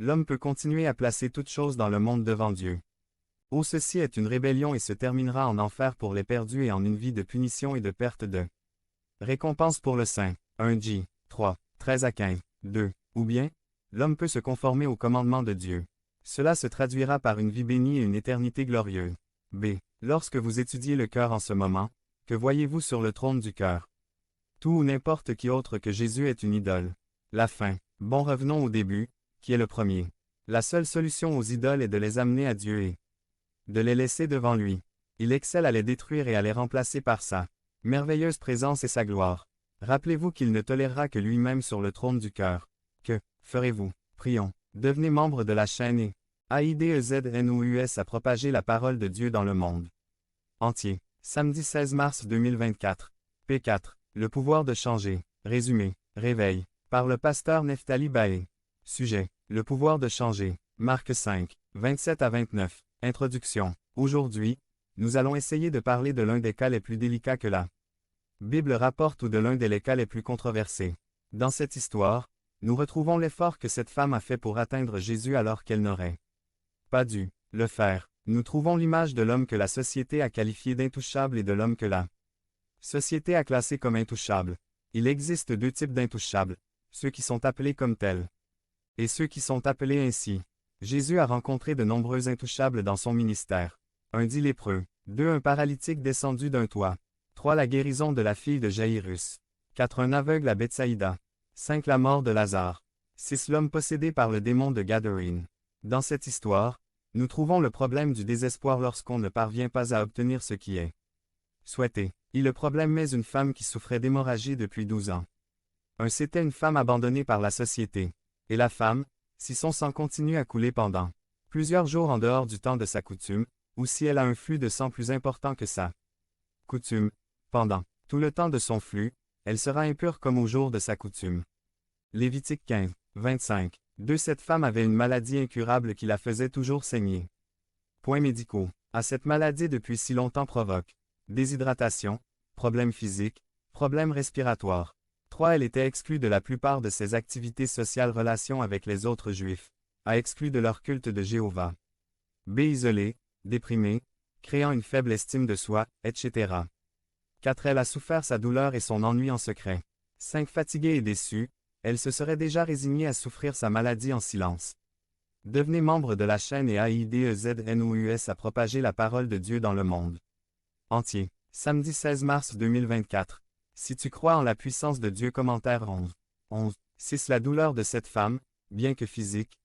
l'homme peut continuer à placer toute chose dans le monde devant Dieu. Oh, ceci est une rébellion et se terminera en enfer pour les perdus et en une vie de punition et de perte de récompense pour le saint. 1 J. 3, 13 à 15. 2. Ou bien, l'homme peut se conformer au commandement de Dieu. Cela se traduira par une vie bénie et une éternité glorieuse. B. Lorsque vous étudiez le cœur en ce moment, que voyez-vous sur le trône du cœur? Tout ou n'importe qui autre que Jésus est une idole. La fin. Bon, revenons au début, qui est le premier. La seule solution aux idoles est de les amener à Dieu et de les laisser devant lui. Il excelle à les détruire et à les remplacer par sa merveilleuse présence et sa gloire. Rappelez-vous qu'il ne tolérera que lui-même sur le trône du cœur. Que ferez-vous? Prions. Devenez membre de la chaîne et AIDEZNOUS à propager la parole de Dieu dans le monde entier. Samedi 16 mars 2024. P4. Le pouvoir de changer. Résumé. Réveil. Par le pasteur Neftali Baé. Sujet. Le pouvoir de changer. Marc 5, 27 à 29. Introduction. Aujourd'hui, nous allons essayer de parler de l'un des cas les plus délicats que la Bible rapporte ou de l'un des cas les plus controversés. Dans cette histoire, nous retrouvons l'effort que cette femme a fait pour atteindre Jésus alors qu'elle n'aurait pas dû le faire. Nous trouvons l'image de l'homme que la société a qualifié d'intouchable et de l'homme que la société a classé comme intouchable. Il existe deux types d'intouchables, ceux qui sont appelés comme tels et ceux qui sont appelés ainsi. Jésus a rencontré de nombreux intouchables dans son ministère. 1 10 lépreux, 2 un paralytique descendu d'un toit, 3 la guérison de la fille de Jaïrus, 4 un aveugle à Bethsaïda, 5 la mort de Lazare, 6 l'homme possédé par le démon de Gadarène. Dans cette histoire, nous trouvons le problème du désespoir lorsqu'on ne parvient pas à obtenir ce qui est souhaité. Le problème est une femme qui souffrait d'hémorragie depuis 12 ans. C'était une femme abandonnée par la société. Et la femme, si son sang continue à couler pendant plusieurs jours en dehors du temps de sa coutume, ou si elle a un flux de sang plus important que sa coutume, pendant tout le temps de son flux, elle sera impure comme au jour de sa coutume. Lévitique 15, 25. 2 Cette femme avait une maladie incurable qui la faisait toujours saigner. Points médicaux. Cette maladie depuis si longtemps provoque déshydratation, problèmes physiques, problèmes respiratoires. 3 Elle était exclue de la plupart de ses activités sociales relations avec les autres Juifs, exclue de leur culte de Jéhovah. B isolée, déprimée, créant une faible estime de soi, etc. 4 Elle a souffert sa douleur et son ennui en secret. 5 Fatiguée et déçue, elle se serait déjà résignée à souffrir sa maladie en silence. Devenez membre de la chaîne et AIDEZNOUS à propager la parole de Dieu dans le monde entier. Samedi 16 mars 2024. Si tu crois en la puissance de Dieu. Commentaire 11. 6 La douleur de cette femme, bien que physique,